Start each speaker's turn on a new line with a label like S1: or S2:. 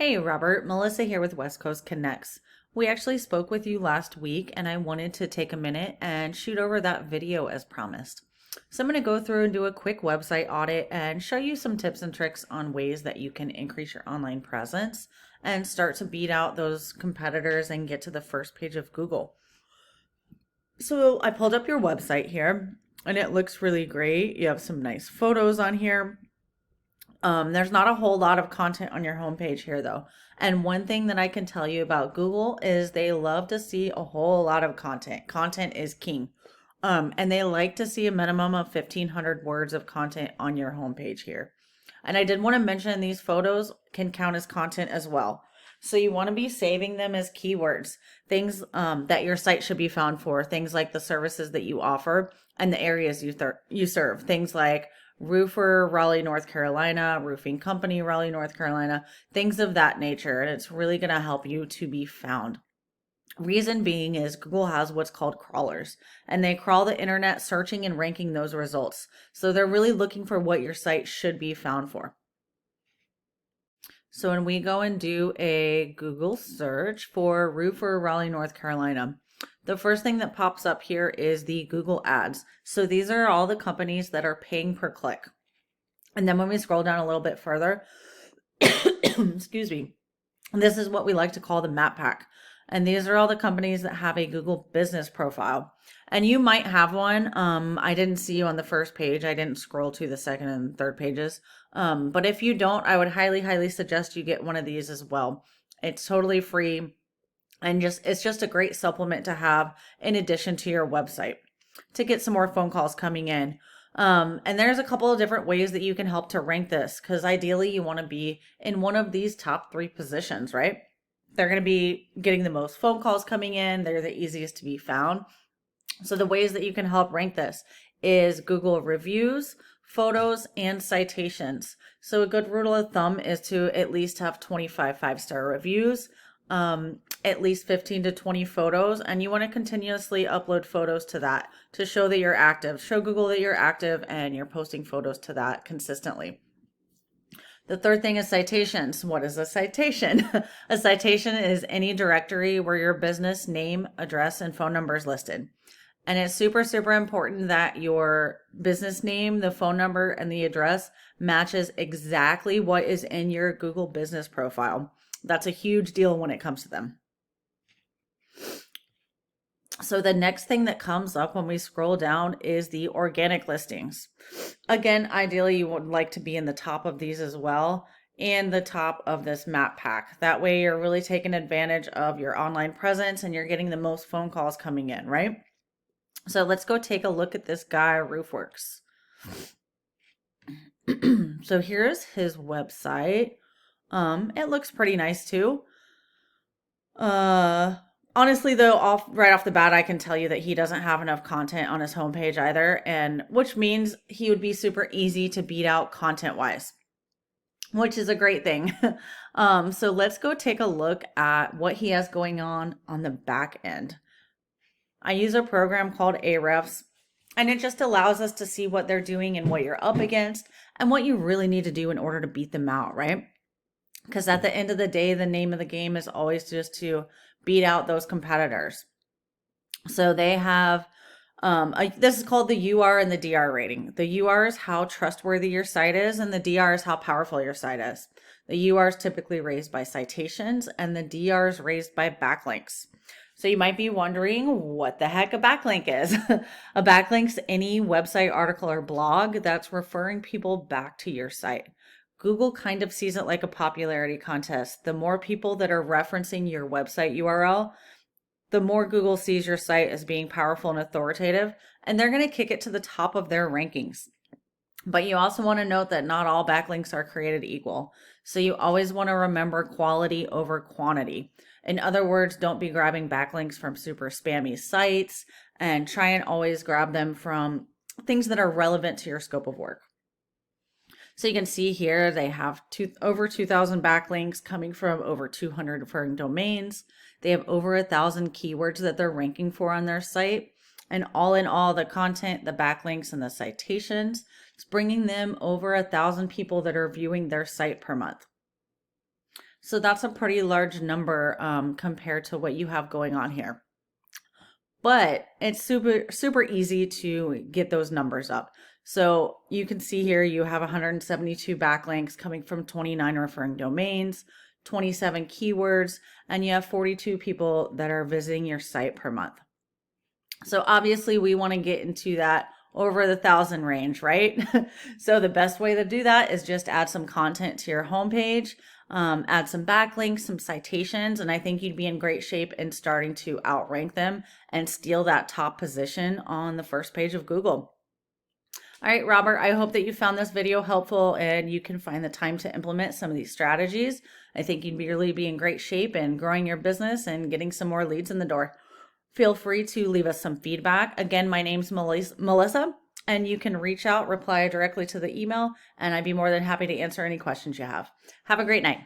S1: Hey Robert, Melissa here with West Coast Connects. We actually spoke with you last week and I wanted to take a minute and shoot over that video as promised. So I'm going to go through and do a quick website audit and show you some tips and tricks on ways that you can increase your online presence and start to beat out those competitors and get to the first page of Google. So I pulled up your website here and it looks really great. You have some nice photos on here. There's not a whole lot of content on your homepage here though. And one thing that I can tell you about Google is they love to see a whole lot of content. Content is king. And they like to see a minimum of 1,500 words of content on your homepage here. And I did want to mention these photos can count as content as well. So you want to be saving them as keywords, things that your site should be found for, things like the services that you offer and the areas you serve, things like roofer, Raleigh, North Carolina, roofing company, Raleigh, North Carolina, things of that nature. And it's really going to help you to be found. Reason being is Google has what's called crawlers, and they crawl the internet searching and ranking those results. So they're really looking for what your site should be found for. So when we go and do a Google search for roofer, Raleigh, North Carolina, the first thing that pops up here is the Google ads. So these are all the companies that are paying per click. And then when we scroll down a little bit further, excuse me, this is what we like to call the map pack. And these are all the companies that have a Google business profile. And you might have one. I didn't see you on the first page. I didn't scroll to the second and third pages. But if you don't, I would highly suggest you get one of these as well. It's totally free. And it's just a great supplement to have in addition to your website to get some more phone calls coming in. And there's a couple of different ways that you can help to rank this, because ideally you want to be in one of these top 3 positions, right? They're going to be getting the most phone calls coming in. They're the easiest to be found. So the ways that you can help rank this is Google reviews, photos, and citations. So a good rule of thumb is to at least have 25 5-star reviews, at least 15 to 20 photos, and you want to continuously upload photos to that to show that you're active. Show Google that you're active and you're posting photos to that consistently. The third thing is citations. What is a citation? A citation is any directory where your business name, address, and phone number is listed. And it's super important that your business name, the phone number, and the address matches exactly what is in your Google business profile. That's a huge deal when it comes to them. So the next thing that comes up when we scroll down is the organic listings. Again, ideally you would like to be in the top of these as well and the top of this map pack. That way you're really taking advantage of your online presence and you're getting the most phone calls coming in, right? So let's go take a look at this guy, Roofworks. So here's his website. It looks pretty nice too. Honestly though, right off the bat, I can tell you that he doesn't have enough content on his homepage either, and which means he would be super easy to beat out content-wise, which is a great thing. So let's go take a look at what he has going on the back end. I use a program called Ahrefs, and it just allows us to see what they're doing and what you're up against and what you really need to do in order to beat them out, right? Because at the end of the day, the name of the game is always just to beat out those competitors. So they have, this is called the UR and the DR rating. The UR is how trustworthy your site is, and the DR is how powerful your site is. The UR is typically raised by citations, and the DR is raised by backlinks. So you might be wondering what the heck a backlink is. A backlink's any website, article, or blog that's referring people back to your site. Google kind of sees it like a popularity contest. The more people that are referencing your website URL, the more Google sees your site as being powerful and authoritative, and they're going to kick it to the top of their rankings. But you also want to note that not all backlinks are created equal. So you always want to remember quality over quantity. In other words, don't be grabbing backlinks from super spammy sites, and try and always grab them from things that are relevant to your scope of work. So you can see here they have over 2,000 backlinks coming from over 200 referring domains. They have over 1,000 keywords that they're ranking for on their site. And all in all, the content, the backlinks, and the citations, it's bringing them over 1,000 people that are viewing their site per month. So that's a pretty large number compared to what you have going on here. But it's super easy to get those numbers up. So you can see here you have 172 backlinks coming from 29 referring domains, 27 keywords, and you have 42 people that are visiting your site per month. So obviously we want to get into that over the 1,000 range, right? So the best way to do that is just add some content to your homepage, add some backlinks, some citations, and I think you'd be in great shape in starting to outrank them and steal that top position on the first page of Google. All right, Robert, I hope that you found this video helpful and you can find the time to implement some of these strategies. I think you'd really be in great shape in growing your business and getting some more leads in the door. Feel free to leave us some feedback. Again, my name's Melissa, and you can reach out, reply directly to the email, and I'd be more than happy to answer any questions you have. Have a great night.